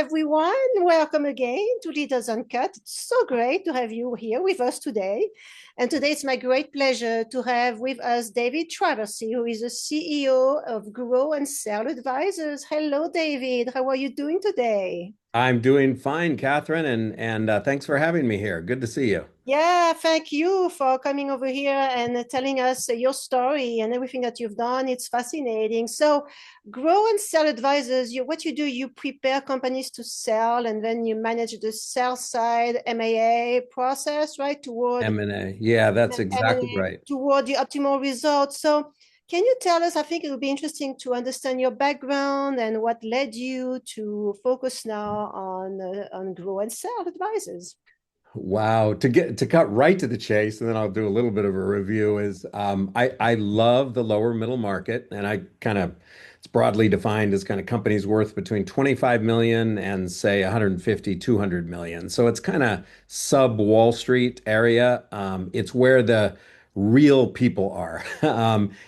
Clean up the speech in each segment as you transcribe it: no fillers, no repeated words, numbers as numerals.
everyone. Welcome again to Leaders Uncut. It's so great to have you here with us today. And today it's my great pleasure to have with us David Traversi, who is the CEO of Grow and Sell Advisors. Hello, David. How are you doing today? I'm doing fine, Catherine, and thanks for having me here. Good to see you. Yeah, thank you for coming over here and telling us your story and everything that you've done. It's fascinating. So, Grow and Sell Advisors, what you do, you prepare companies to sell and then you manage the sell side M&A process, right? M&A. Yeah, that's exactly M&A right. toward the optimal result. So, can you tell us? I think it would be interesting to understand your background and what led you to focus now on Grow and Sell Advisors. Wow. To cut right to the chase, and then I'll do a little bit of a review, is I love the lower middle market, and I kind of it's broadly defined as kind of companies worth between 25 million and say 150, 200 million. So it's kind of sub Wall Street area. It's where the real people are.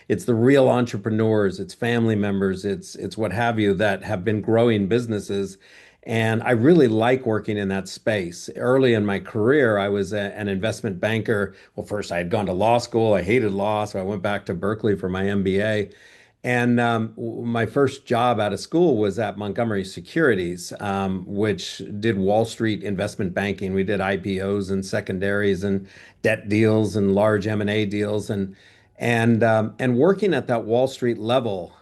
It's the real entrepreneurs, it's family members, it's what have you that have been growing businesses. And I really like working in that space. Early in my career, I was an investment banker. Well, first I had gone to law school. I hated law, so I went back to Berkeley for my MBA. And my first job out of school was at Montgomery Securities, which did Wall Street investment banking. We did IPOs and secondaries and debt deals and large M&A deals, and working at that Wall Street level.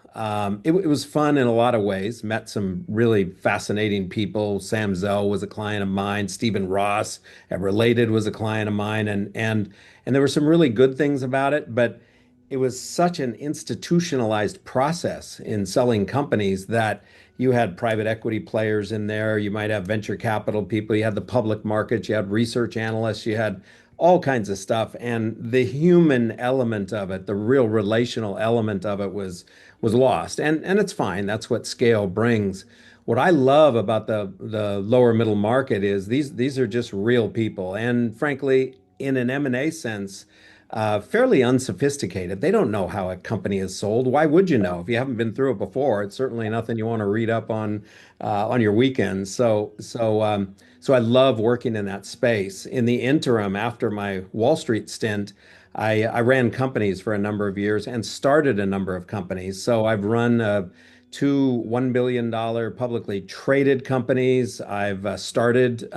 It was fun in a lot of ways. Met some really fascinating people. Sam Zell was a client of mine. Stephen Ross, at Related, was a client of mine, and there were some really good things about it, but it was such an institutionalized process in selling companies that you had private equity players in there, you might have venture capital people, you had the public markets, you had research analysts, you had all kinds of stuff. And the human element of it, the real relational element of it was lost. And it's fine. That's what scale brings. What I love about the lower middle market is these are just real people. And frankly, in an M&A sense, fairly unsophisticated. They don't know how a company is sold. Why would you know if you haven't been through it before? It's certainly nothing you want to read up on your weekends. So I love working in that space. In the interim, after my Wall Street stint, I ran companies for a number of years and started a number of companies. So I've run two $1 billion publicly traded companies. I've started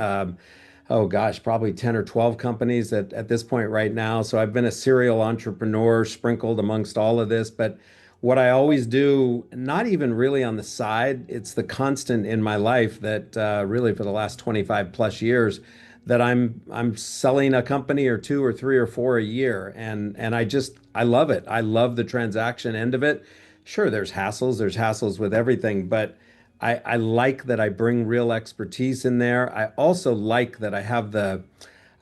oh gosh, probably 10 or 12 companies at this point right now. So I've been a serial entrepreneur sprinkled amongst all of this. But what I always do, not even really on the side, it's the constant in my life that really for the last 25 plus years that I'm selling a company or two or three or four a year. And I love it. I love the transaction end of it. Sure, there's hassles with everything, but I like that I bring real expertise in there. I also like that I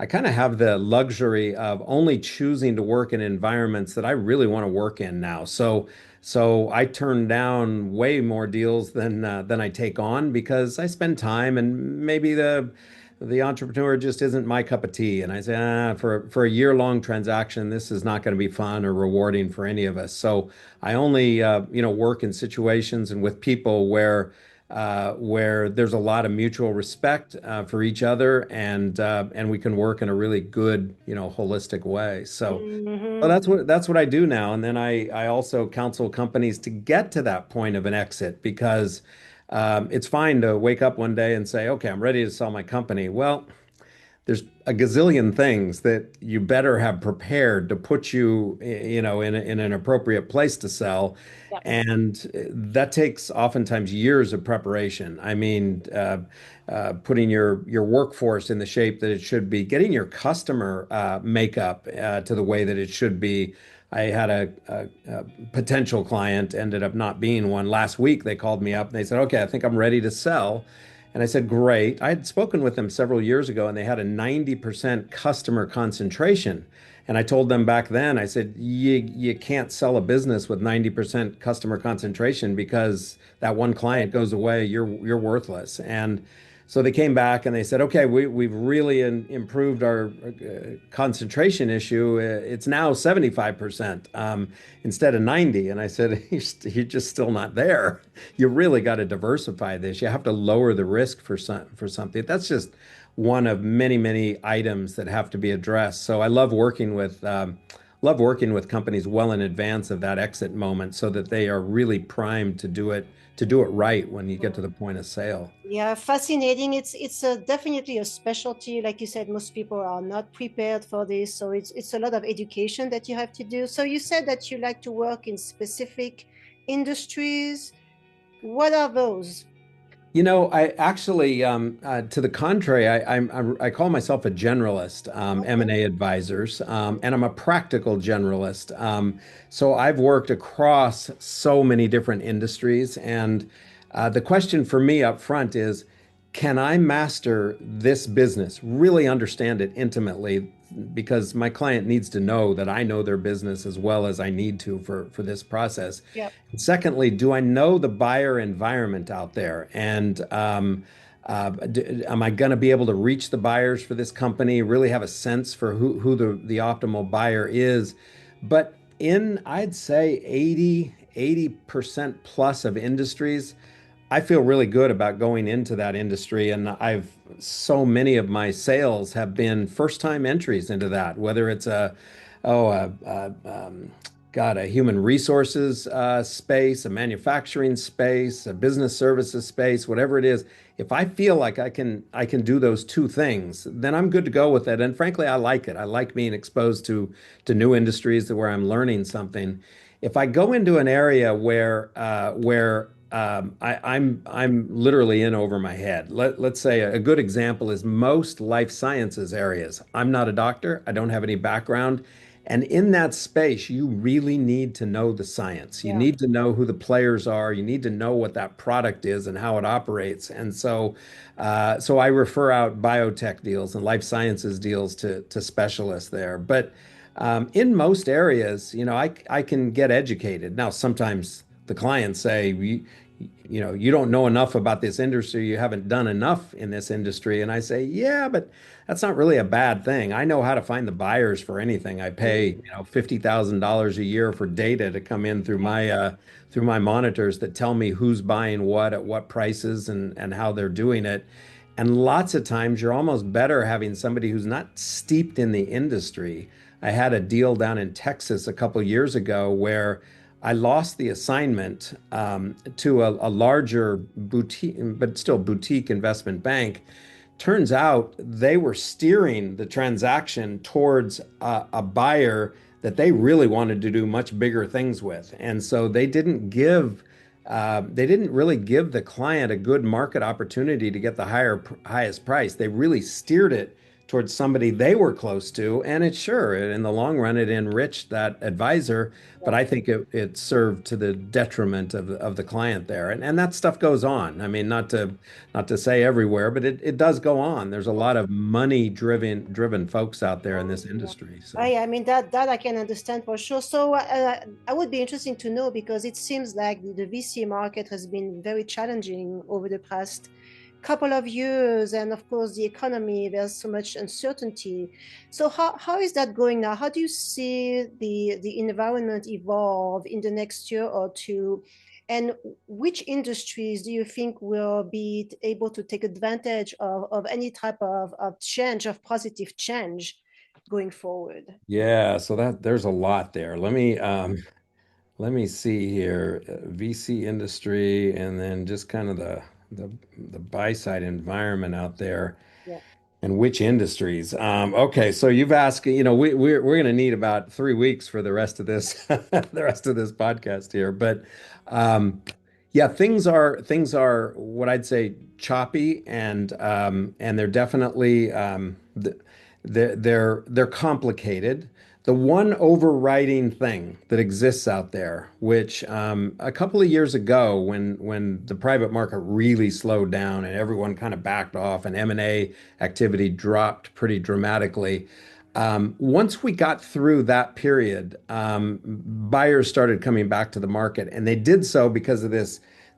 kind of have the luxury of only choosing to work in environments that I really want to work in now. So I turn down way more deals than I take on because I spend time and maybe the entrepreneur just isn't my cup of tea. And I say, for a year-long transaction, this is not going to be fun or rewarding for any of us. So I only work in situations and with people where there's a lot of mutual respect for each other, and we can work in a really good, holistic way. So Mhm. that's what I do now. And then I also counsel companies to get to that point of an exit because it's fine to wake up one day and say, okay, I'm ready to sell my company. Well, there's a gazillion things that you better have prepared to put you, in an appropriate place to sell. Yeah. And that takes oftentimes years of preparation. I mean, putting your workforce in the shape that it should be, getting your customer makeup to the way that it should be. I had a potential client, ended up not being one. Last week, they called me up and they said, okay, I think I'm ready to sell. And I said, great. I had spoken with them several years ago and they had a 90% customer concentration. And I told them back then, I said, you can't sell a business with 90% customer concentration because that one client goes away, you're worthless. And So they came back and they said, okay, we've really improved our concentration issue. It's now 75% instead of 90. And I said, you're just still not there. You really got to diversify this. You have to lower the risk for something. That's just one of many, many items that have to be addressed. So I love working with companies well in advance of that exit moment so that they are really primed to do it right when you get to the point of sale. Yeah, fascinating. It's definitely a specialty. Like you said, most people are not prepared for this, so it's a lot of education that you have to do. So you said that you like to work in specific industries. What are those? I actually, to the contrary, I call myself a generalist, Okay. M&A advisors, and I'm a practical generalist. So I've worked across so many different industries, and the question for me up front is, can I master this business, really understand it intimately? Because my client needs to know that I know their business as well as I need to for this process. Yep. Secondly, do I know the buyer environment out there? And am I going to be able to reach the buyers for this company, really have a sense for who the optimal buyer is? But I'd say 80% plus of industries, I feel really good about going into that industry. And so many of my sales have been first time entries into that, whether it's oh, a human resources space, a manufacturing space, a business services space, whatever it is. If I feel like I can do those two things, then I'm good to go with it. And frankly, I like it. I like being exposed to new industries where I'm learning something. If I go into an area where I'm literally in over my head. Let's say a good example is most life sciences areas. I'm not a doctor. I don't have any background. And in that space, you really need to know the science. You Yeah. need to know who the players are. You need to know what that product is and how it operates. And so I refer out biotech deals and life sciences deals to specialists there. But in most areas, I can get educated. Now, sometimes the clients say, you don't know enough about this industry. You haven't done enough in this industry. And I say, yeah, but that's not really a bad thing. I know how to find the buyers for anything. I pay, $50,000 a year for data to come in through my monitors that tell me who's buying what at what prices and how they're doing it. And lots of times you're almost better having somebody who's not steeped in the industry. I had a deal down in Texas a couple years ago where I lost the assignment to a larger boutique, but still boutique investment bank. Turns out they were steering the transaction towards a buyer that they really wanted to do much bigger things with. And so they didn't really give the client a good market opportunity to get the highest price. They really steered it towards somebody they were close to. And it sure, in the long run, it enriched that advisor, but I think it served to the detriment of the client there. And that stuff goes on. I mean, not to say everywhere, but it does go on. There's a lot of money driven folks out there in this Yeah. industry. So I mean that I can understand for sure. So I would be interesting to know because it seems like the VC market has been very challenging over the past couple of years, and of course the economy. There's so much uncertainty. So how is that going now? How do you see the environment evolve in the next year or two? And which industries do you think will be able to take advantage of any type of change, of positive change going forward? yeah, so that there's a lot there. Let me see here. VC industry and then just kind of the the buy side environment out there Yeah. and which industries. Okay, so you've asked, we're going to need about 3 weeks for the rest of this the rest of this podcast here, but yeah, things are what I'd say choppy and they're definitely they're complicated. The one overriding thing that exists out there, which a couple of years ago, when the private market really slowed down and everyone kind of backed off and M&A activity dropped pretty dramatically, once we got through that period, buyers started coming back to the market, and they did so because of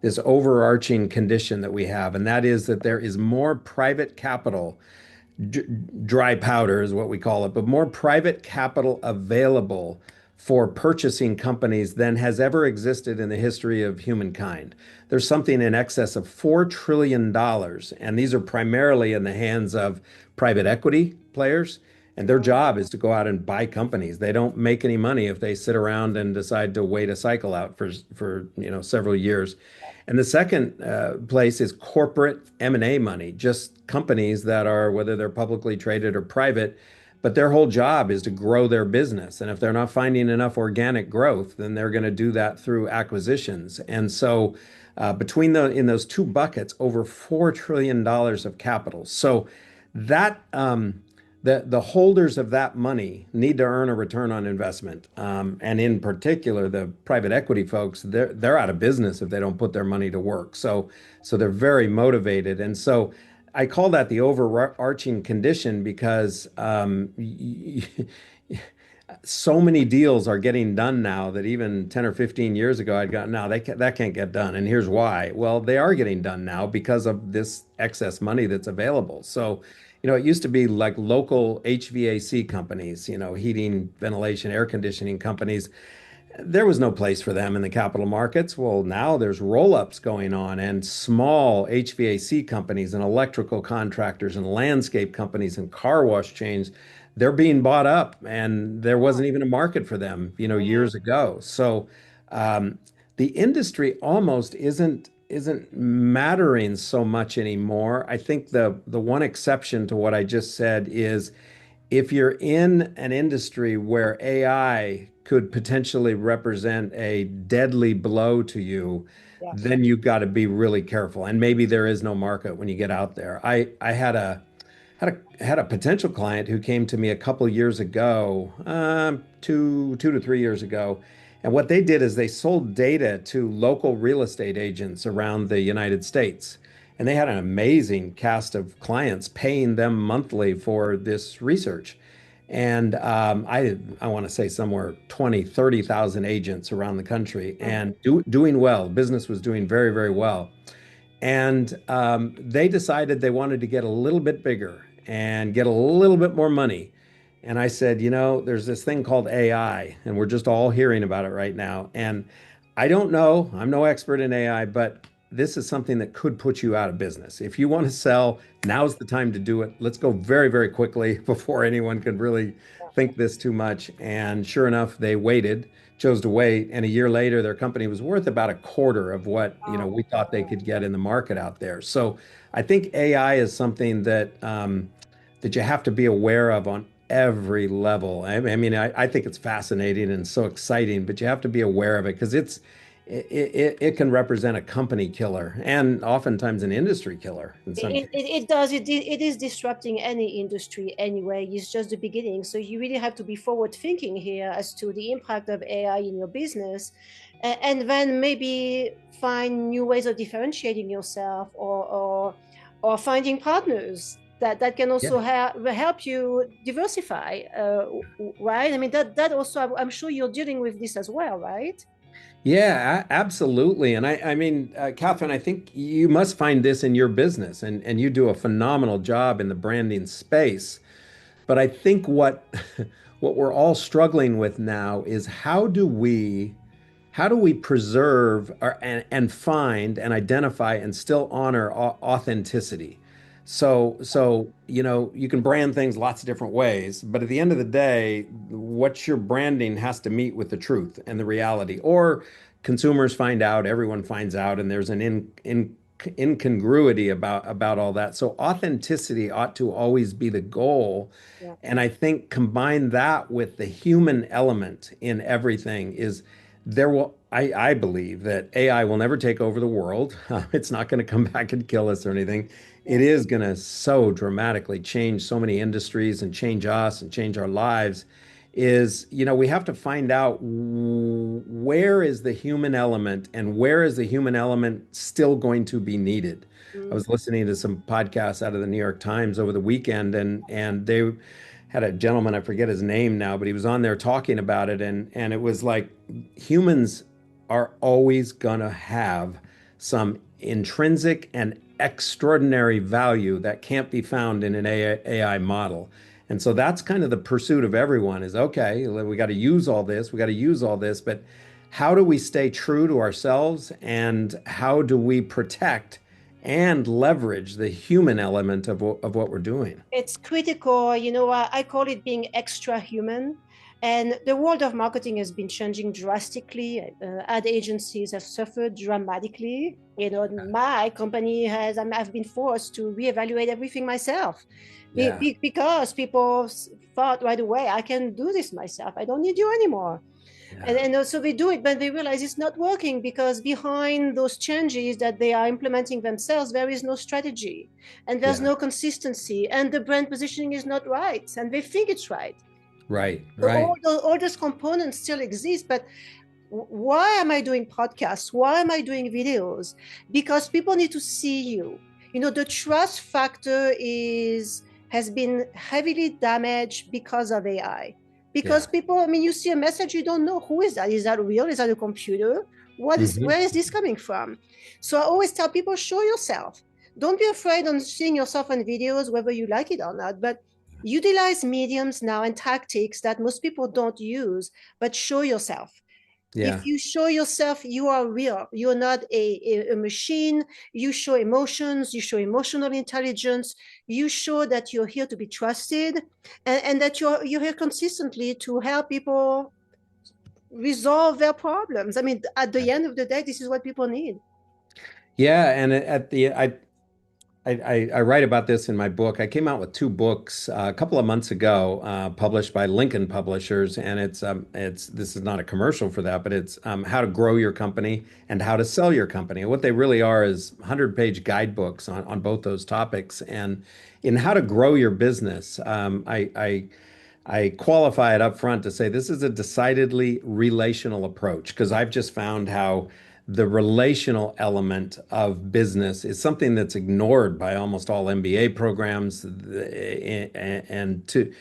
this overarching condition that we have, and that is that there is more private capital, d dry powder is what we call it, but more private capital available for purchasing companies than has ever existed in the history of humankind. There's something in excess of $4 trillion, and these are primarily in the hands of private equity players. And their job is to go out and buy companies. They don't make any money if they sit around and decide to wait a cycle out for several years. And the second place is corporate M&A money, just companies that are, whether they're publicly traded or private, but their whole job is to grow their business. And if they're not finding enough organic growth, then they're going to do that through acquisitions. And so between in those two buckets, over $4 trillion of capital. So that the holders of that money need to earn a return on investment. And in particular, the private equity folks, they're out of business if they don't put their money to work. So they're very motivated. And so I call that the overarching condition because so many deals are getting done now that even 10 or 15 years ago I'd gone, no, that can't get done. And here's why. Well, they are getting done now because of this excess money that's available. So, it used to be like local HVAC companies, heating, ventilation, air conditioning companies. There was no place for them in the capital markets. Well, now there's roll-ups going on and small HVAC companies and electrical contractors and landscape companies and car wash chains. They're being bought up, and there wasn't even a market for them, years ago. So the industry almost isn't mattering so much anymore. I think the one exception to what I just said is if you're in an industry where AI could potentially represent a deadly blow to you, Yeah. then you've got to be really careful. And maybe there is no market when you get out there. I had a potential client who came to me a couple years ago, 2 to 3 years ago. And what they did is they sold data to local real estate agents around the United States. And they had an amazing cast of clients paying them monthly for this research. And I want to say somewhere 20, 30,000 agents around the country and doing well. Business was doing very, very well. And they decided they wanted to get a little bit bigger and get a little bit more money. And I said, there's this thing called AI, and we're just all hearing about it right now. And I don't know, I'm no expert in AI, but this is something that could put you out of business. If you want to sell, now's the time to do it. Let's go very, very quickly before anyone can really think this too much. And sure enough, they chose to wait. And a year later, their company was worth about a quarter of what, we thought they could get in the market out there. So I think AI is something that you have to be aware of on every level. I think it's fascinating and so exciting, but you have to be aware of it because it can represent a company killer and oftentimes an industry killer in some cases. It does. It is disrupting any industry anyway. It's just the beginning. So you really have to be forward thinking here as to the impact of AI in your business, and then maybe find new ways of differentiating yourself or finding partners that can also help you diversify, right? I mean, that also, I'm sure you're dealing with this as well, right? Yeah, absolutely. And Catherine, I think you must find this in your business and you do a phenomenal job in the branding space. But I think what what we're all struggling with now is how do we preserve and find and identify and still honor authenticity? So, you can brand things lots of different ways, but at the end of the day, what you're branding has to meet with the truth and the reality. Or consumers find out, everyone finds out, and there's an incongruity about all that. So authenticity ought to always be the goal. Yeah. And I think combine that with the human element in everything is I believe that AI will never take over the world. It's not going to come back and kill us or anything. It is going to so dramatically change so many industries and change us and change our lives. We have to find out where is the human element and where is the human element still going to be needed. I was listening to some podcasts out of the New York Times over the weekend, and they had a gentleman, I forget his name now, but he was on there talking about it, and it was like humans are always gonna have some intrinsic and extraordinary value that can't be found in an AI model. And so that's kind of the pursuit of everyone is okay, we got to use all this, we got to use all this, but how do we stay true to ourselves and how do we protect and leverage the human element of what we're doing? It's critical. I call it being extra human. And the world of marketing has been changing drastically. Ad agencies have suffered dramatically. My company I've been forced to reevaluate everything myself Yeah. because people thought right away, I can do this myself. I don't need you anymore. And, Yeah. and also they do it, but they realize it's not working because behind those changes that they are implementing themselves, there is no strategy and there's Yeah. no consistency and the brand positioning is not right and they think it's right. Right. So Right. all those components still exist, but why am I doing podcasts? Why am I doing videos? Because people need to see you. The trust factor has been heavily damaged because of AI. Because Yeah. people, I mean, you see a message, you don't know who is that? Is that real? Is that a computer? Hmm. Where is this coming from? So I always tell people, show yourself. Don't be afraid on seeing yourself on videos, whether you like it or not, but utilize mediums now and tactics that most people don't use, but show yourself. If Yeah. you show yourself, you are real. You're not a machine. You show emotions, you show emotional intelligence, you show that you're here to be trusted, and that you're here consistently to help people resolve their problems. I mean, at the end of the day, this is what people need. Yeah. And at the I write about this in my book. I came out with two books a couple of months ago, published by Lincoln Publishers, and it's this is not a commercial for that, but it's how to grow your company and how to sell your company. And what they really are is 100-page guidebooks on both those topics. And in how to grow your business, I qualify it up front to say this is a decidedly relational approach because I've just found how the relational element of business is something that's ignored by almost all MBA programs, and to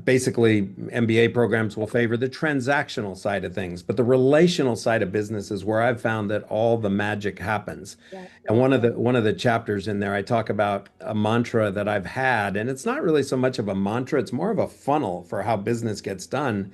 basically MBA programs will favor the transactional side of things, but the relational side of business is where I've found that all the magic happens. Yeah, And yeah. one of the chapters in there, I talk about a mantra that I've had, and it's not really so much of a mantra, it's more of a funnel for how business gets done.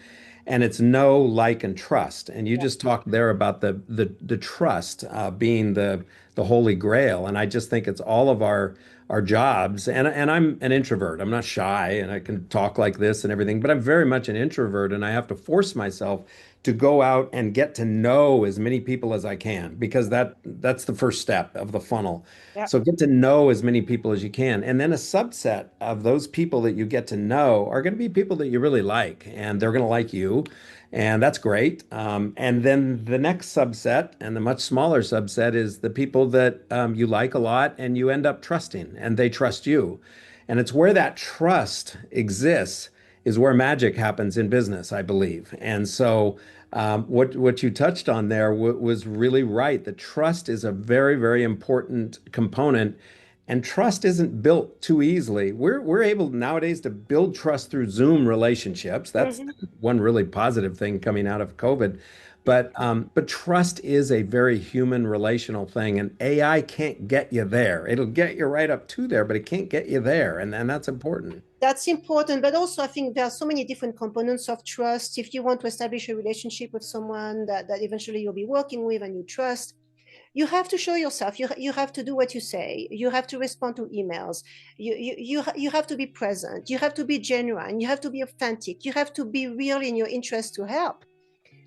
And it's know, like, and trust. And you Yeah. just talked there about the trust being the holy grail. And I just think it's all of our jobs. And I'm an introvert. I'm not shy, and I can talk like this and everything, but I'm very much an introvert, and I have to force myself to go out and get to know as many people as I can because that's the first step of the funnel. Yeah. So get to know as many people as you can. And then a subset of those people that you get to know are going to be people that you really like and they're going to like you. And that's great. And then the next subset and the much smaller subset is the people that you like a lot and you end up trusting and they trust you. And it's where that trust exists is where magic happens in business, I believe. And so what you touched on there was really right. The trust is a very, very important component, and trust isn't built too easily. We're able nowadays to build trust through Zoom relationships. That's Mhm. one really positive thing coming out of COVID. But trust is a very human relational thing, and AI can't get you there. It'll get you right up to there, but it can't get you there, and that's important. That's important, but also I think there are so many different components of trust. If you want to establish a relationship with someone that eventually you'll be working with and you trust, you have to show yourself. You have to do what you say. You have to respond to emails. You have to be present. You have to be genuine. You have to be authentic. You have to be real in your interest to help.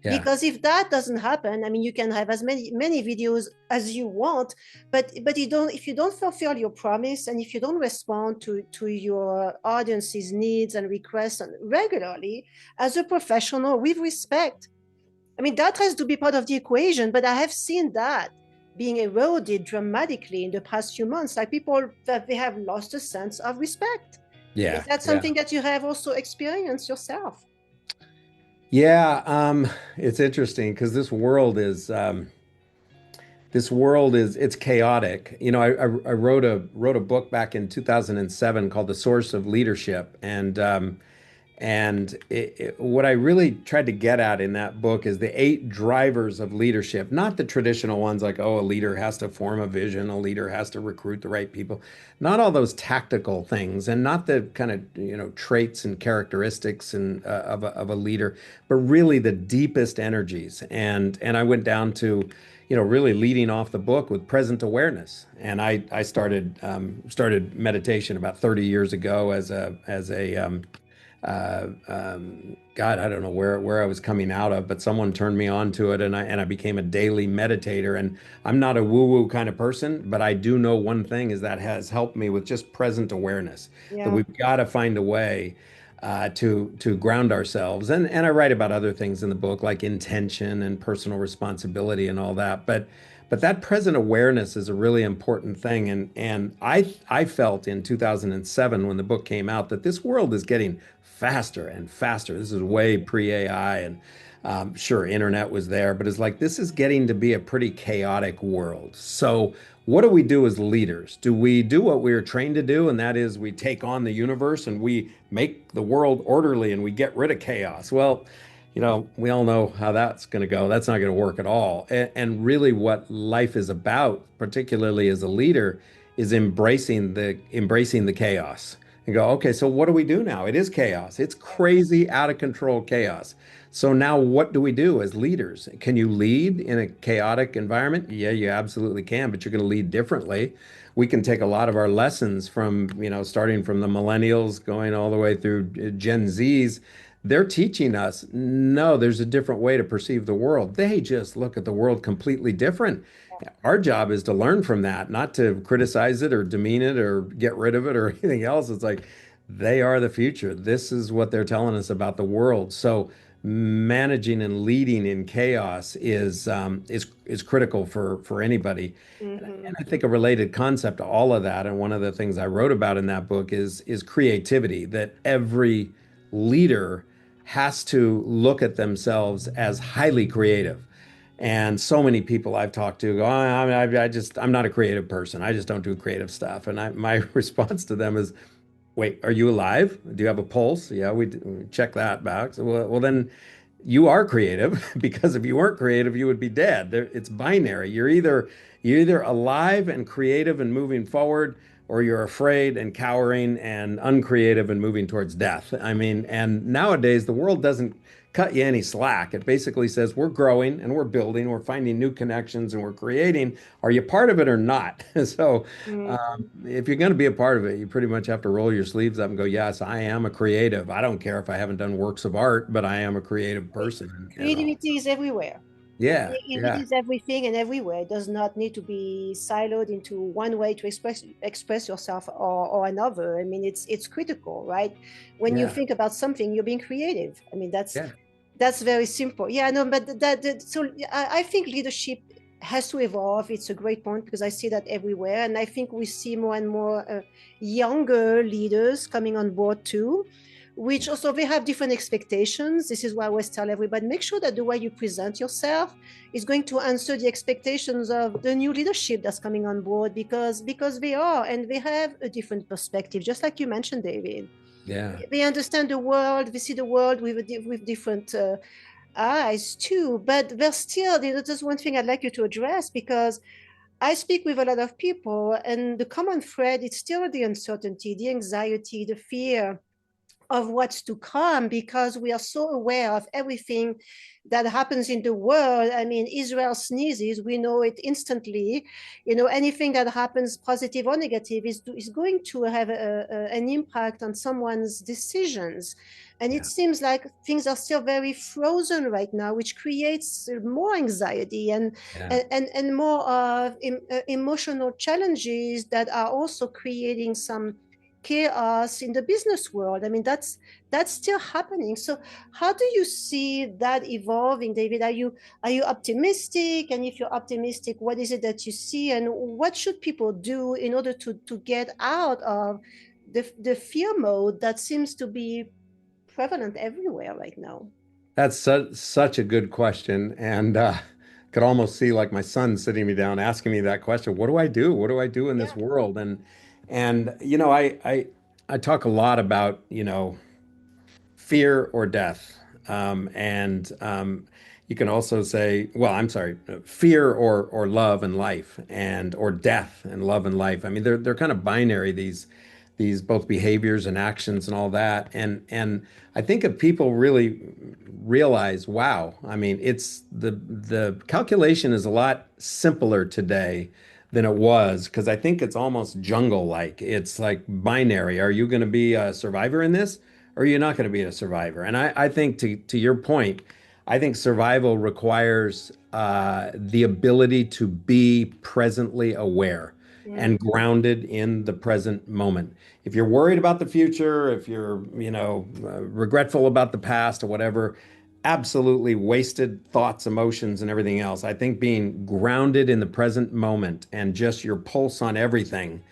Yeah. Because if that doesn't happen, I mean, you can have as many videos as you want, but you don't if you don't fulfill your promise and if you don't respond to your audience's needs and requests regularly as a professional with respect. I mean, that has to be part of the equation, but I have seen that being eroded dramatically in the past few months. Like people that they have lost a sense of respect. Is Yeah. that Yeah. something that you have also experienced yourself? Yeah, it's interesting because this world is it's chaotic. You know, I wrote a book back in 2007 called The Source of Leadership, And what I really tried to get at in that book is the eight drivers of leadership, not the traditional ones like, oh, a leader has to form a vision, a leader has to recruit the right people, not all those tactical things, and not the kind of, traits and characteristics of a leader, but really the deepest energies. And I went down to, really leading off the book with present awareness. And I started meditation about 30 years ago God, I don't know where I was coming out of, but someone turned me on to it, and I became a daily meditator. And I'm not a woo-woo kind of person, but I do know one thing is that has helped me with just present awareness, that Yeah. we've got to find a way to ground ourselves. And I write about other things in the book like intention and personal responsibility and all that. But that present awareness is a really important thing. And I felt in 2007 when the book came out that this world is getting faster and faster. This is way pre-AI, and sure, internet was there, but it's like this is getting to be a pretty chaotic world. So what do we do as leaders? Do we do what we are trained to do, and that is we take on the universe and we make the world orderly and we get rid of chaos? Well, we all know how that's going to go. That's not going to work at all. And really, what life is about, particularly as a leader, is embracing the chaos and go, okay, so what do we do now? It is chaos. It's crazy, out of control chaos. So now what do we do as leaders? Can you lead in a chaotic environment? Yeah, you absolutely can, but you're going to lead differently. We can take a lot of our lessons from, starting from the millennials going all the way through Gen Zs. They're teaching us, no, there's a different way to perceive the world. They just look at the world completely different. Our job is to learn from that, not to criticize it or demean it or get rid of it or anything else. It's like they are the future. This is what they're telling us about the world. So managing and leading in chaos is critical for anybody. And Hmm. I think a related concept to all of that, and one of the things I wrote about in that book is creativity, that every leader has to look at themselves as highly creative. And so many people I've talked to go, I'm not a creative person. I just don't do creative stuff. And my response to them is, wait, are you alive? Do you have a pulse? Yeah, we check that box. Well, then you are creative because if you weren't creative, you would be dead. It's binary. You're either alive and creative and moving forward, or you're afraid and cowering and uncreative and moving towards death. I mean, and nowadays the world doesn't cut you any slack. It basically says we're growing and we're building, we're finding new connections and we're creating. Are you part of it or not? So if you're going to be a part of it, you pretty much have to roll your sleeves up and go, yes, I am a creative. I don't care if I haven't done works of art, but I am a creative person and all. Creativity is everywhere. Yeah, It yeah, is everything and everywhere. It does not need to be siloed into one way to express yourself or another. I mean, it's critical, right? When you yeah, think about something, you're being creative. I mean, yeah. that's very simple. Yeah, no, but so I think leadership has to evolve. It's a great point because I see that everywhere, and I think we see more and more younger leaders coming on board too, which also they have different expectations. This is why I always tell everybody, make sure that the way you present yourself is going to answer the expectations of the new leadership that's coming on board, because they are, and they have a different perspective, just like you mentioned, David. Yeah. They understand the world, they see the world with different eyes too. But there's still, there's one thing I'd like you to address, because I speak with a lot of people, and the common thread is still the uncertainty, the anxiety, the fear of what's to come, because we are so aware of everything that happens in the world. I mean, Israel sneezes, we know it instantly. Anything that happens, positive or negative, is going to have an impact on someone's decisions. And it Yeah. seems like things are still very frozen right now, which creates more anxiety Yeah. and more of emotional challenges that are also creating some chaos in the business world. I mean, that's still happening. So how do you see that evolving, David? Are you optimistic? And if you're optimistic, what is it that you see, and what should people do in order to get out of the fear mode that seems to be prevalent everywhere right now? That's such a good question. And could almost see like my son sitting me down asking me that question. What do I do? What do I do in this Yeah. world? And I talk a lot about, fear or death. And you can also say, well, I'm sorry, fear or love and life, and or death and love and life. I mean, they're kind of binary, these both behaviors and actions and all that. And I think if people really realize, wow, I mean, it's the calculation is a lot simpler today than it was, because I think it's almost jungle-like. It's like binary. Are you going to be a survivor in this, or are you not going to be a survivor? And I think to your point, I think survival requires the ability to be presently aware Yeah. and grounded in the present moment. If you're worried about the future, if you're, regretful about the past or whatever, absolutely wasted thoughts, emotions, and everything else. I think being grounded in the present moment and just your pulse on everything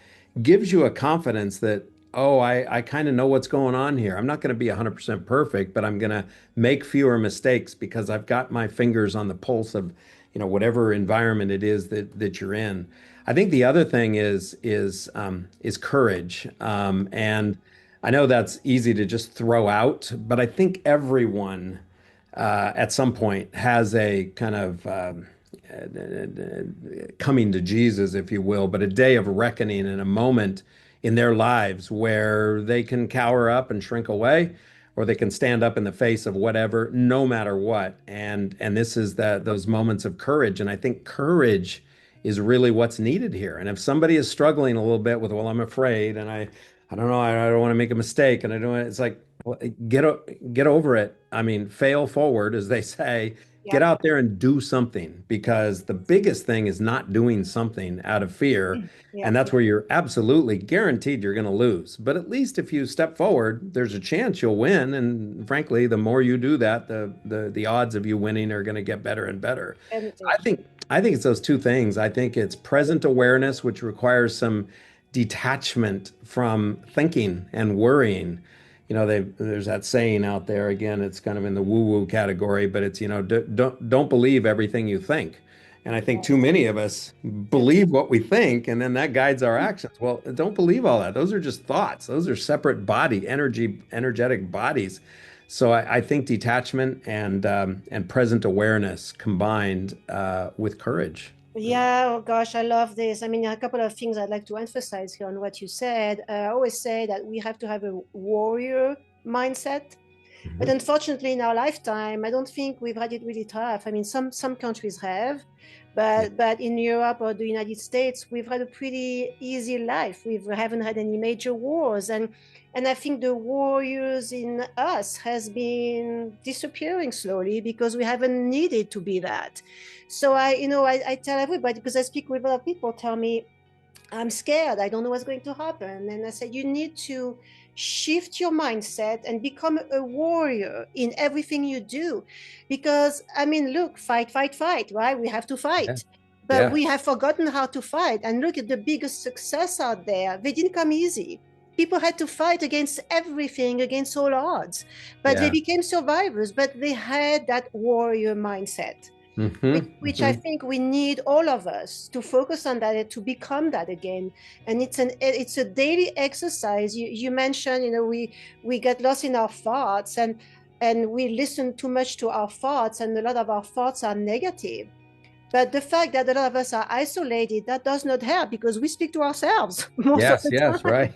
gives you a confidence that, oh, I kind of know what's going on here. I'm not going to be 100% perfect, but I'm going to make fewer mistakes because I've got my fingers on the pulse of, whatever environment it is that you're in. I think the other thing is courage, and I know that's easy to just throw out, but I think everyone at some point has a kind of coming to Jesus, if you will, but a day of reckoning and a moment in their lives where they can cower up and shrink away, or they can stand up in the face of whatever, no matter what. And this is those moments of courage. And I think courage is really what's needed here. And if somebody is struggling a little bit with, well, I'm afraid, and I don't know, I don't want to make a mistake, and I don't, it's like, well, get over it. I mean, fail forward, as they say. Get Yep. out there and do something, because the biggest thing is not doing something out of fear. And Yep. that's where you're absolutely guaranteed you're going to lose. But at least if you step forward, there's a chance you'll win. And frankly, the more you do that, the odds of you winning are going to get better and better. And So I think it's those two things. I think it's present awareness, which requires some detachment from thinking and worrying. There's that saying out there, again, it's kind of in the woo-woo category, but it's, don't believe everything you think. And I think too many of us believe what we think, and then that guides our actions. Well, don't believe all that. Those are just thoughts. Those are separate energetic bodies. So I think detachment and present awareness combined with courage. Yeah, oh gosh, I love this. I mean, a couple of things I'd like to emphasize here on what you said. I always say that we have to have a warrior mindset. But Mhm. unfortunately, in our lifetime, I don't think we've had it really tough. I mean, some countries have, Yeah. but in Europe or the United States, we've had a pretty easy life. We haven't had any major wars, and I think the warriors in us has been disappearing slowly because we haven't needed to be that. So I tell everybody, because I speak with a lot of people, tell me I'm scared. I don't know what's going to happen. And I said, you need to shift your mindset and become a warrior in everything you do. Because, I mean, look, fight, fight, fight, right? We have to Yeah. fight. But Yeah. we have forgotten how to fight. And look at the biggest success out there. They didn't come easy. People had to fight against everything, against all odds. But they Yeah. became survivors, but they had that warrior mindset which I Hmm. think we need all of us to focus on that and to become that again. And it's a daily exercise. You mentioned, we get lost in our thoughts and we listen too much to our thoughts, and a lot of our thoughts are negative. But the fact that a lot of us are isolated, that does not help because we speak to ourselves most of Yes, the yes, time. right,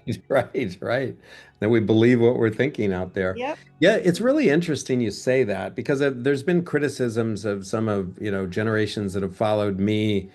right. That we believe what we're thinking out there. Yep. Yeah, it's really interesting you say that, because there's been criticisms of some of, generations that have followed me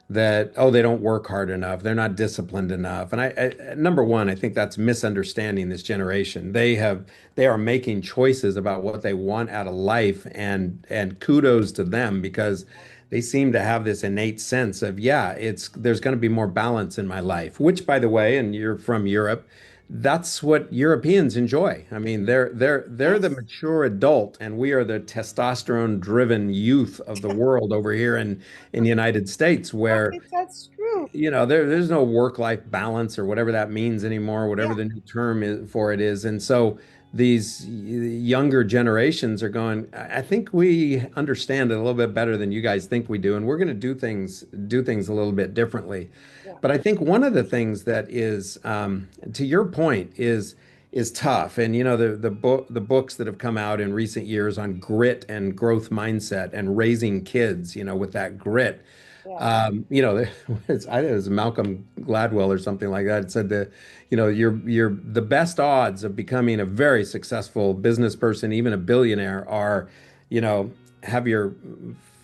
that, oh, they don't work hard enough, they're not disciplined enough. And number one, I think that's misunderstanding this generation. They are making choices about what they want out of life, and kudos to them, because they seem to have this innate sense of, yeah, there's going to be more balance in my life, which, by the way, and you're from Europe, that's what Europeans enjoy. I mean, they're the Yes. mature adult, and we are the testosterone-driven youth of the world over here in the United States, where That's true. there's no work-life balance or whatever that means anymore, whatever Yeah. the new term is for it is. And so these younger generations are going, I think we understand it a little bit better than you guys think we do, and we're going to do things a little bit differently. Yeah. But I think one of the things that is, to your point, is is tough. And the books that have come out in recent years on grit and growth mindset and raising kids, with that grit. Yeah. I think it was Malcolm Gladwell or something like that. It said that, you're the best odds of becoming a very successful business person, even a billionaire, are, you know, have your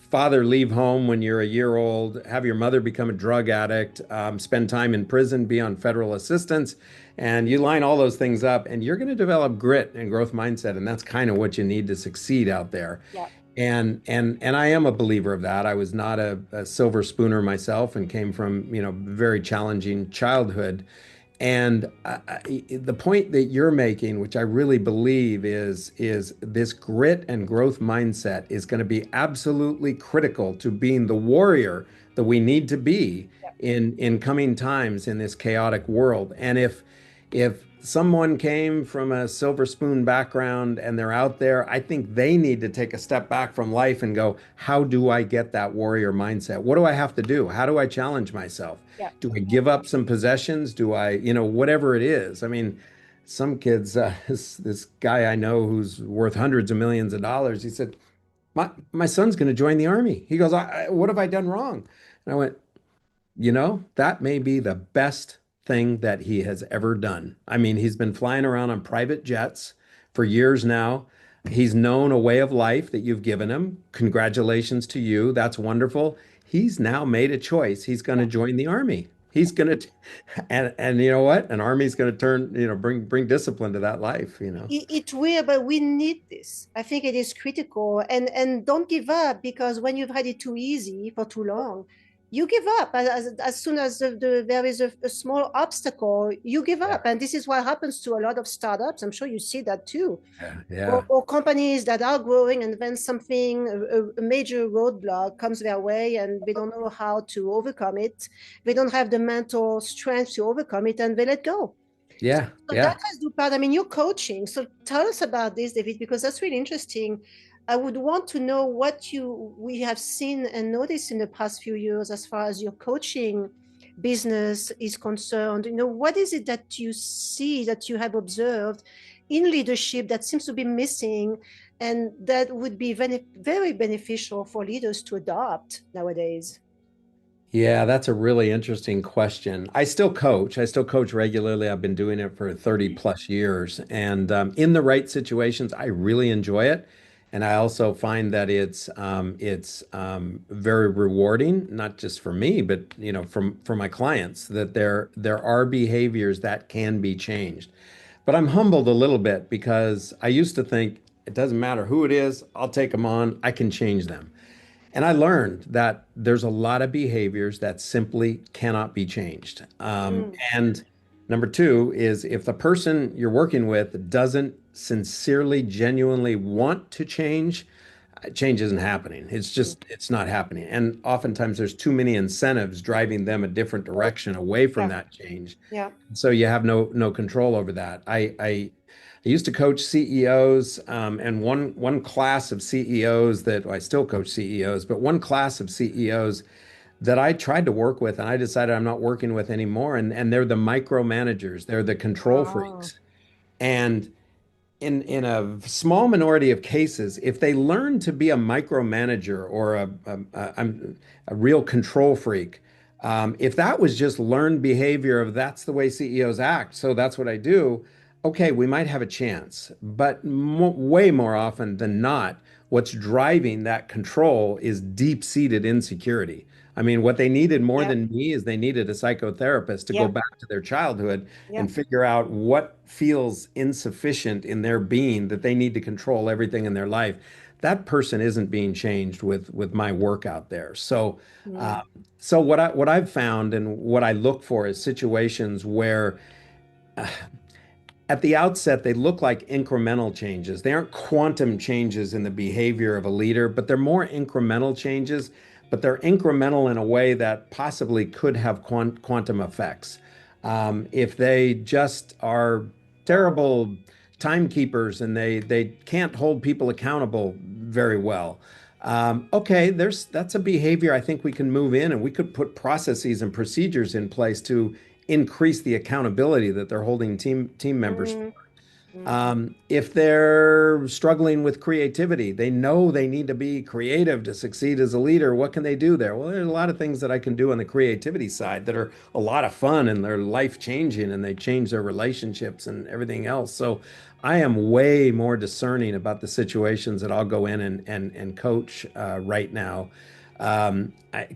father leave home when you're a year old, have your mother become a drug addict, spend time in prison, be on federal assistance, and you line all those things up, and you're going to develop grit and growth mindset, and that's kind of what you need to succeed out there. Yeah. And I am a believer of that. I was not a silver spooner myself and came from, very challenging childhood. And the point that you're making, which I really believe is this grit and growth mindset is going to be absolutely critical to being the warrior that we need to be in coming times in this chaotic world. And if someone came from a silver spoon background and they're out there, I think they need to take a step back from life and go, how do I get that warrior mindset? What do I have to do? How do I challenge myself? Yeah. Do I give up some possessions? Do I, whatever it is? I mean, some kids, this guy I know who's worth hundreds of millions of dollars, he said, my son's going to join the army. He goes, what have I done wrong? And I went, that may be the best thing that he has ever done. I mean, he's been flying around on private jets for years now. He's known a way of life that you've given him. Congratulations to you. That's wonderful. He's now made a choice. He's going to Yeah. join the army. He's going to, and you know what? An army's going to turn, bring discipline to that life. It's weird, but we need this. I think it is critical, and don't give up, because when you've had it too easy for too long, you give up as soon as there is a small obstacle, you give Yeah. up. And this is what happens to a lot of startups. I'm sure you see that too. Yeah. or, Yeah. or companies that are growing, and then something, a major roadblock comes their way and they don't know how to overcome it. They don't have the mental strength to overcome it, and they let go. So, Yeah. so Yeah. that has to part. I mean, you're coaching. So tell us about this, David, because that's really interesting. I would want to know what we have seen and noticed in the past few years as far as your coaching business is concerned. What is it that you see, that you have observed in leadership that seems to be missing, and that would be very, very beneficial for leaders to adopt nowadays? Yeah, that's a really interesting question. I still coach. I still coach regularly. I've been doing it for 30 plus years. And in the right situations, I really enjoy it. And I also find that it's very rewarding, not just for me, but for my clients, that there are behaviors that can be changed. But I'm humbled a little bit because I used to think it doesn't matter who it is, I'll take them on, I can change them. And I learned that there's a lot of behaviors that simply cannot be changed. Mm, And number two is if the person you're working with doesn't sincerely, genuinely want to change isn't happening. mm. It's not happening. And oftentimes there's too many incentives driving them a different direction away from Yeah, that change. yeah. So you have no control over that. I used to coach CEOs, and one class of CEOs that well, I still coach CEOs, but one class of CEOs that I tried to work with and I decided I'm not working with anymore. And they're the micromanagers, they're the control Oh, freaks. And in a small minority of cases, if they learn to be a micromanager or a real control freak, if that was just learned behavior of that's the way CEOs act, so that's what I do, okay, we might have a chance. But way more often than not, what's driving that control is deep-seated insecurity. I mean, what they needed more yeah, than me is they needed a psychotherapist to go yeah, back to their childhood yeah. and figure out what feels insufficient in their being that they need to control everything in their life. That person isn't being changed with my work out there. So, Mm, uh, so what I've found and what I look for is situations where at the outset, they look like incremental changes. They aren't quantum changes in the behavior of a leader, but they're more incremental changes, but they're incremental in a way that possibly could have quantum effects. If they just are terrible timekeepers and they can't hold people accountable very well. Okay, that's a behavior I think we can move in and we could put processes and procedures in place to increase the accountability that they're holding team members for. mm, Mm. If they're struggling with creativity, they know they need to be creative to succeed as a leader. What can they do there? Well, there's a lot of things that I can do on the creativity side that are a lot of fun and they're life changing and they change their relationships and everything else. So I am way more discerning about the situations that I'll go in and coach right now.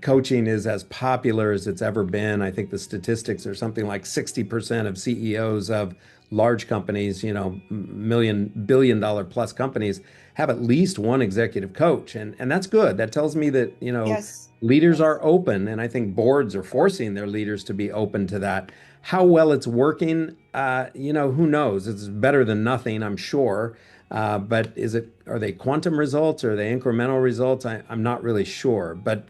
Coaching is as popular as it's ever been. I think the statistics are something like 60% of CEOs of large companies, million, billion dollar plus companies have at least one executive coach. And that's good. That tells me that, Yes. leaders Yes. are open. And I think boards are forcing their leaders to be open to that. How well it's working, who knows? It's better than nothing, I'm sure. But are they quantum results? Or are they incremental results? I'm not really sure. But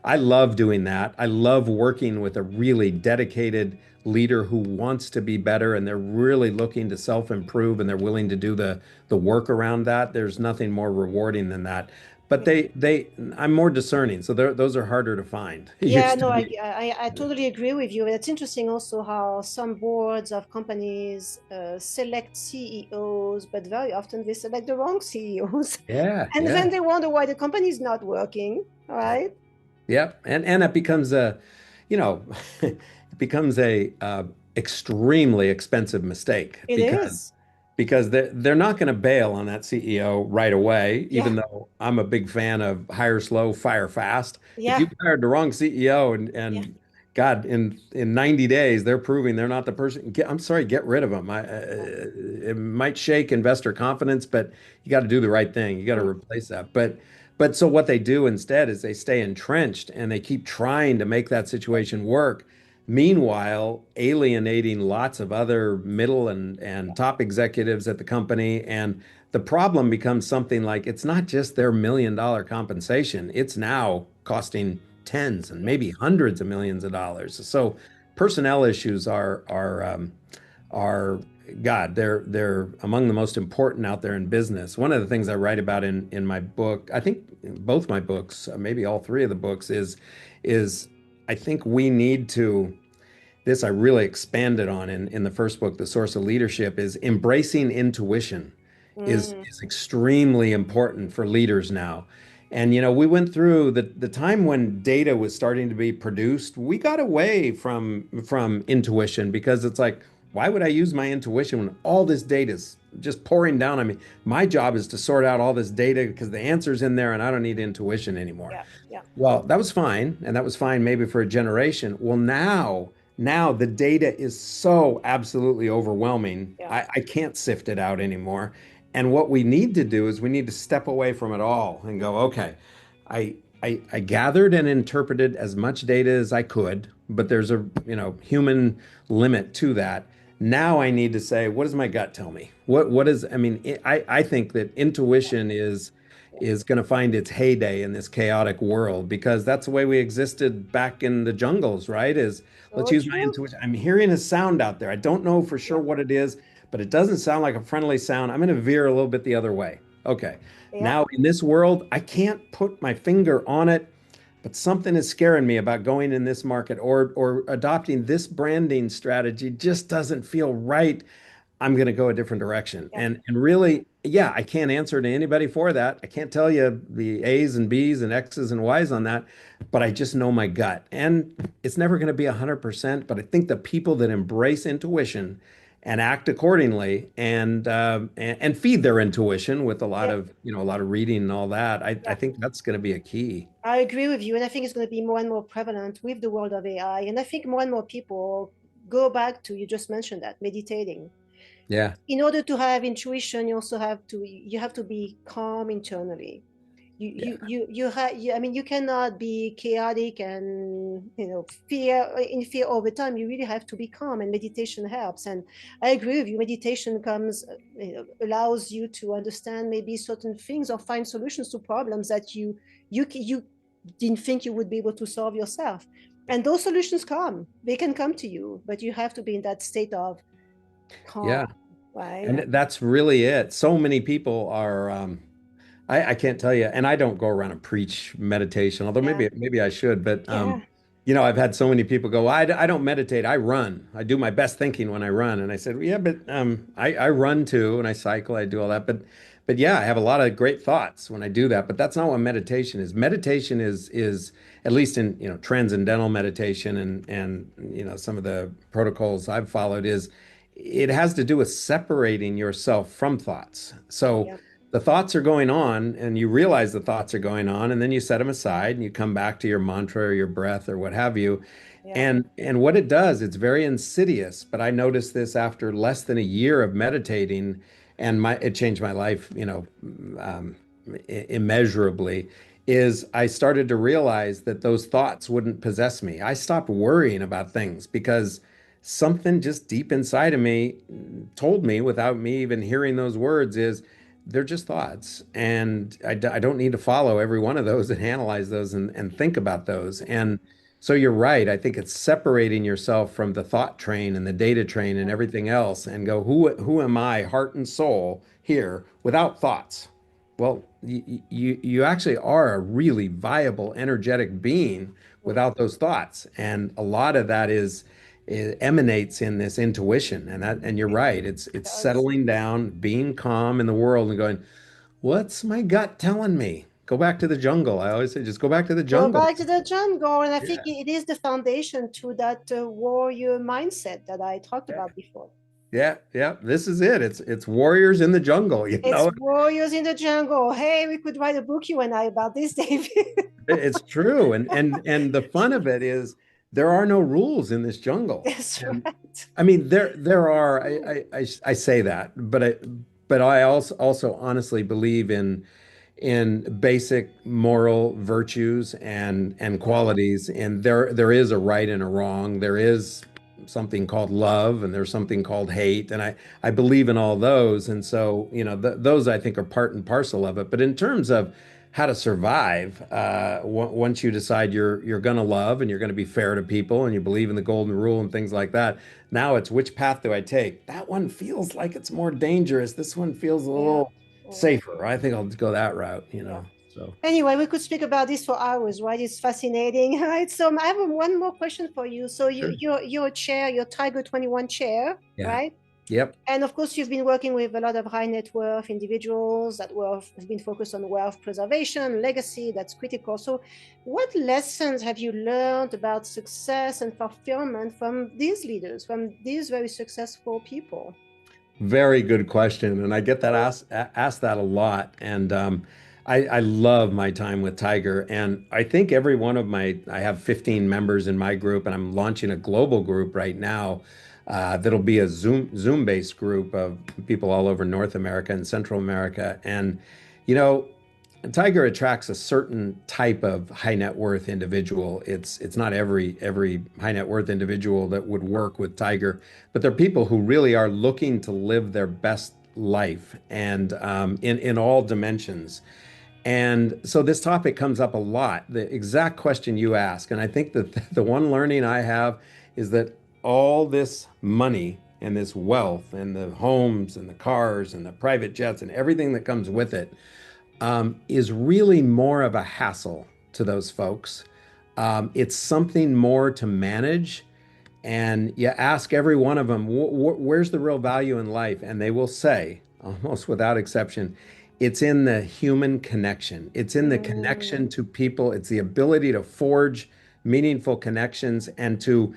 I love doing that. I love working with a really dedicated leader who wants to be better and they're really looking to self-improve and they're willing to do the work around that. There's nothing more rewarding than that. But Yeah. I'm more discerning, so those are harder to find. It Yeah, used to no, be. I totally agree with you. It's interesting also how some boards of companies select CEOs, but very often they select the wrong CEOs. Yeah, And then yeah. they wonder why the company is not working, right? Yep. And it becomes you know, it becomes a extremely expensive mistake It because is. they're not going to bail on that CEO right away, Yeah, even though I'm a big fan of hire slow, fire fast. If you yeah, hired the wrong CEO yeah, and God, in 90 days, they're proving they're not the person. I'm sorry, get rid of them. yeah. It might shake investor confidence, but you got to do the right thing. You got to Mm, replace that. But so what they do instead is they stay entrenched and they keep trying to make that situation work. Meanwhile, alienating lots of other middle and top executives at the company. And the problem becomes something like it's not just their $1 million compensation, it's now costing tens and yeah, maybe hundreds of millions of dollars. So personnel issues are God, they're among the most important out there in business. One of the things I write about in my book, I think in both my books, maybe all three of the books, is I think we need to this I really expanded on in the first book, The Source of Leadership, is embracing intuition mm, is extremely important for leaders now. And we went through the time when data was starting to be produced, we got away from intuition because it's like, why would I use my intuition when all this data is just pouring down on me? My job is to sort out all this data because the answer's in there and I don't need intuition anymore. yeah, yeah, Well, that was fine, and that was fine maybe for a generation. Well, now the data is so absolutely overwhelming. yeah, I can't sift it out anymore. And what we need to do is we need to step away from it all and go, okay, I gathered and interpreted as much data as I could, but there's a human limit to that. Now I need to say, what does my gut tell me? What is, I mean, I think that intuition yeah. is going to find its heyday in this chaotic world because that's the way we existed back in the jungles, right? Is let's So use my true. intuition. I'm hearing a sound out there. I don't know for sure Yeah, what it is, but it doesn't sound like a friendly sound. I'm going to veer a little bit the other way. Okay. yeah, Now in this world, I can't put my finger on it, but something is scaring me about going in this market or adopting this branding strategy just doesn't feel right. I'm going to go a different direction. yeah, And really, yeah, I can't answer to anybody for that. I can't tell you the A's and B's and X's and Y's on that, but I just know my gut. And it's never going to be 100%, but I think the people that embrace intuition and act accordingly and feed their intuition with yeah, a lot of reading and all that, I yeah. think that's going to be a key. I agree with you, and I think it's going to be more and more prevalent with the world of AI. And I think more and more people go back to, you just mentioned that, meditating. Yeah. In order to have intuition, you have to be calm internally. I mean, you cannot be chaotic and fear all the time. You really have to be calm, and meditation helps. And I agree with you. Meditation allows you to understand maybe certain things or find solutions to problems that you didn't think you would be able to solve yourself. And those solutions come. They can come to you, but you have to be in that state of calm, Yeah. right? And that's really it. So many people are I can't tell you, and I don't go around and preach meditation, although Yeah, maybe I should, but yeah, I've had so many people go, I don't meditate. I run. I do my best thinking when I run. And I said, well, yeah, but I run too, and I cycle. I do all that. But yeah, I have a lot of great thoughts when I do that. But that's not what meditation is. Meditation is at least in transcendental meditation and some of the protocols I've followed is it has to do with separating yourself from thoughts. So Yeah, the thoughts are going on and you realize the thoughts are going on and then you set them aside and you come back to your mantra or your breath or what have you. yeah, And what it does, it's very insidious, but I noticed this after less than a year of meditating and it changed my life, um, immeasurably, is I started to realize that those thoughts wouldn't possess me. I stopped worrying about things because something just deep inside of me told me without me even hearing those words is they're just thoughts. And I don't need to follow every one of those and analyze those and think about those. And so you're right. I think it's separating yourself from the thought train and the data train and everything else and go, who am I, heart and soul, here without thoughts? Well, you actually are a really viable, energetic being yeah. without those thoughts. And a lot of that it emanates in this intuition. And you're right. It It's does. settling down, being calm in the world and going, what's my gut telling me? Go back to the jungle. I always say, just go back to the Go jungle. back to the jungle, and I think Yeah. it is the foundation to that warrior mindset that I talked Yeah. about before. Yeah. Yeah. This is it. It's warriors in the jungle, you It's know. warriors in the jungle. Hey, we could write a book, you and I, about this, David. It's true. And the fun of it is there are no rules in this jungle. That's And right. I mean, there are. I say that, but I also honestly believe in basic moral virtues and Yeah, qualities. And there is a right and a wrong. There is something called love, and there's something called hate. And I believe in all those. And so, those I think are part and parcel of it. But in terms of how to survive, once you decide you're going to love and you're going to be fair to people and you believe in the golden rule and things like that. Now it's which path do I take? That one feels like it's more dangerous. This one feels a yeah, little safer. I think I'll go that route. yeah. So Anyway, we could speak about this for hours, right? It's fascinating, right? So I have one more question for you. So sure. you're a chair, you're Tiger 21 chair, Yeah. right? Yep. And of course, you've been working with a lot of high net worth individuals that have been focused on wealth preservation, legacy, that's critical. So, what lessons have you learned about success and fulfillment from these leaders, from these very successful people? Very good question, and I get that asked that a lot. And I love my time with Tiger, and I think every one of I have 15 members in my group, and I'm launching a global group right now that'll be a Zoom based group of people all over North America and Central America. And you know, Tiger attracts a certain type of high net worth individual. It's not every high net worth individual that would work with Tiger, but they're people who really are looking to live their best life and in all dimensions. And so this topic comes up a lot, the exact question you ask. And I think that the one learning I have is that all this money and this wealth and the homes and the cars and the private jets and everything that comes with it is really more of a hassle to those folks. It's something more to manage. And you ask every one of them, where's the real value in life? And they will say, almost without exception, it's in the human connection. It's in the connection Mm, to people. It's the ability to forge meaningful connections and to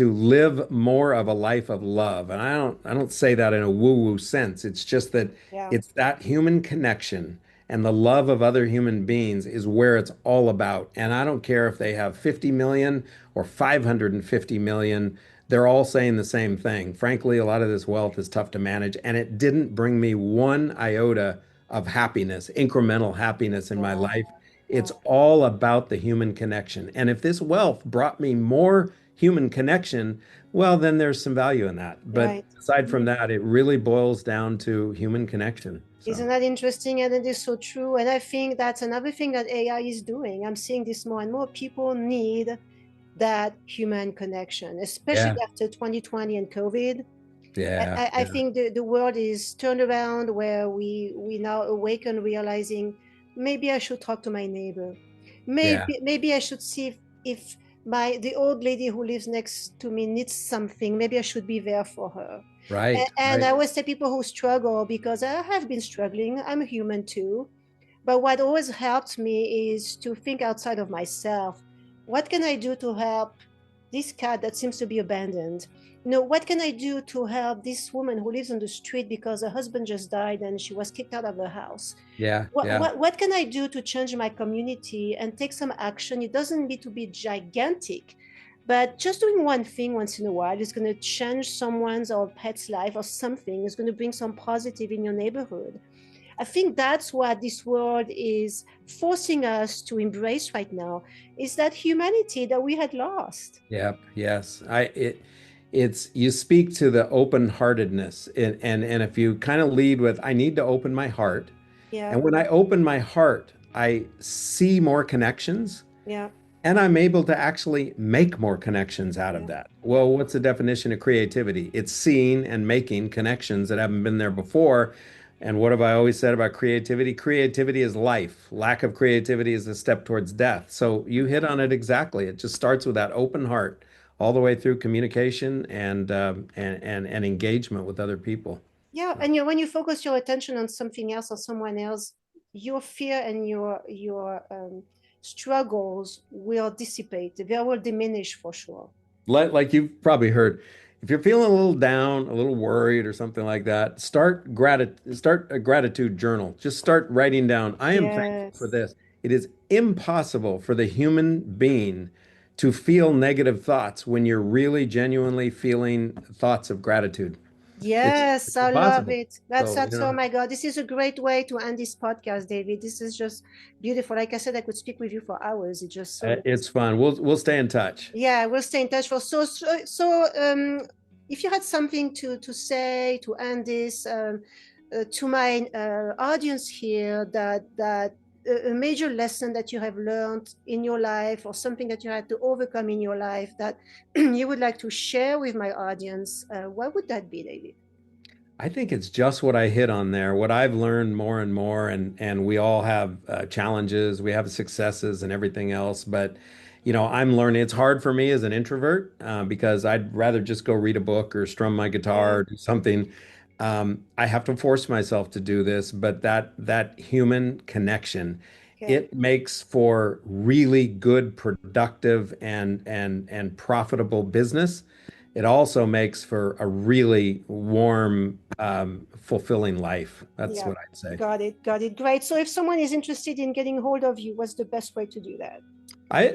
live more of a life of love. And I don't say that in a woo-woo sense. It's just that yeah, it's that human connection and the love of other human beings is where it's all about. And I don't care if they have 50 million or 550 million, they're all saying the same thing. Frankly, a lot of this wealth is tough to manage, and it didn't bring me one iota of happiness, incremental happiness in my wow, life. It's wow. all about the human connection. And if this wealth brought me more human connection, well, then there's some value in that. But Right. aside from that, it really boils down to human connection. So, Isn't that interesting? And it is so true. And I think that's another thing that AI is doing. I'm seeing this more and more. People need that human connection, especially yeah, after 2020 and COVID. yeah, I yeah, think the world is turned around where we now awaken realizing maybe I should talk to my neighbor. yeah, Maybe I should see if the old lady who lives next to me needs something. Maybe I should be there for her. Right, And I right. always say people who struggle, because I have been struggling. I'm a human too. But what always helps me is to think outside of myself. What can I do to help this cat that seems to be abandoned? What can I do to help this woman who lives on the street because her husband just died and she was kicked out of her house? Yeah, what, yeah, what, what can I do to change my community and take some action? It doesn't need to be gigantic, but just doing one thing once in a while is going to change someone's or pet's life or something. Is going to bring some positive in your neighborhood. I think that's what this world is forcing us to embrace right now, is that humanity that we had lost. yep, yes. It's you speak to the open-heartedness, and if you kind of lead with, I need to open my heart, Yeah, and when I open my heart, I see more connections. yeah, And I'm able to actually make more connections out of yeah. that. Well, what's the definition of creativity? It's seeing and making connections that haven't been there before. And what have I always said about creativity? Creativity is life. Lack of creativity is a step towards death. So you hit on it exactly. It just starts with that open heart all the way through communication and engagement with other people. Yeah, and when you focus your attention on something else or someone else, your fear and your struggles will dissipate. They will diminish for sure. Like you've probably heard, if you're feeling a little down, a little worried or something like that, start a gratitude journal. Just start writing down, I am thankful for Yes. this. It is impossible for the human being to feel negative thoughts when you're really genuinely feeling thoughts of gratitude. Yes, It's I love impossible. it. So, Oh my God, this is a great way to end this podcast, David. This is just beautiful. Like I said, I could speak with you for hours. It's just so it's nice. fun. We'll stay in touch. Yeah, we'll stay in touch for if you had something to say to end this to my audience here, that a major lesson that you have learned in your life or something that you had to overcome in your life that you would like to share with my audience, what would that be, David? I think it's just what I hit on there. What I've learned more and more, and we all have challenges, we have successes, and everything else. But I'm learning. It's hard for me as an introvert because I'd rather just go read a book or strum my guitar Yeah, or do something. I have to force myself to do this, but that human connection, okay. it makes for really good, productive, and profitable business. It also makes for a really warm, fulfilling life. That's Yeah, what I'd say. got it. Great. So if someone is interested in getting hold of you, what's the best way to do that?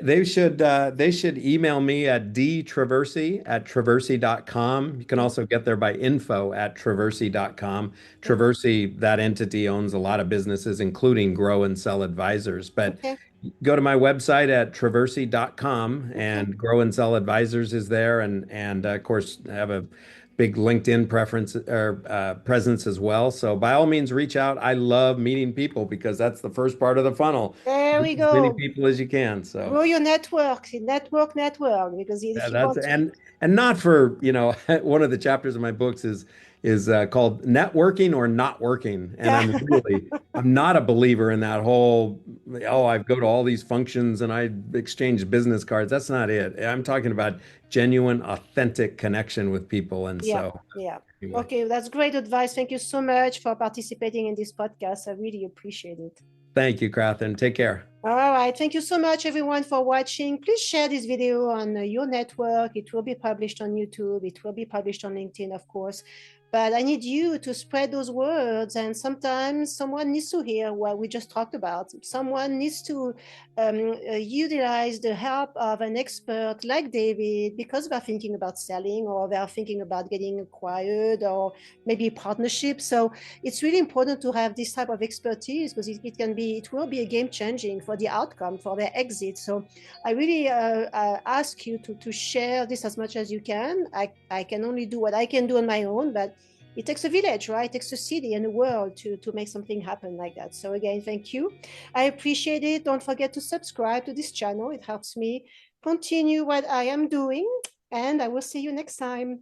They should email me at dtraversi@traversi.com. You can also get there by info@traversi.com. Okay. Traversi, that entity owns a lot of businesses, including Grow and Sell Advisors. But Okay. go to my website at traversi.com Okay. and Grow and Sell Advisors is there. And of course, I have a big LinkedIn preference or presence as well. So by all means, reach out. I love meeting people because that's the first part of the funnel. There Meet we as many go. people as you can. So Grow your network, because yeah, if you that's want to. and not for, one of the chapters of my books is called networking or not working. And I'm not a believer in that whole, oh, I go to all these functions and I exchange business cards. That's not it. I'm talking about genuine, authentic connection with people. And Yeah, so yeah. anyway, Okay, that's great advice. Thank you so much for participating in this podcast. I really appreciate it. thank you, Crathen. Take care. All right. Thank you so much, everyone, for watching. Please share this video on your network. It will be published on YouTube. It will be published on LinkedIn, of course. But I need you to spread those words. And sometimes someone needs to hear what we just talked about. Someone needs to utilize the help of an expert like David because they're thinking about selling or they're thinking about getting acquired or maybe partnership. So it's really important to have this type of expertise because it will be a game changing for the outcome, for their exit. So I really ask you to share this as much as you can. I can only do what I can do on my own, but it takes a village, right? It takes a city and a world to make something happen like that. So again, thank you. I appreciate it. Don't forget to subscribe to this channel. It helps me continue what I am doing. And I will see you next time.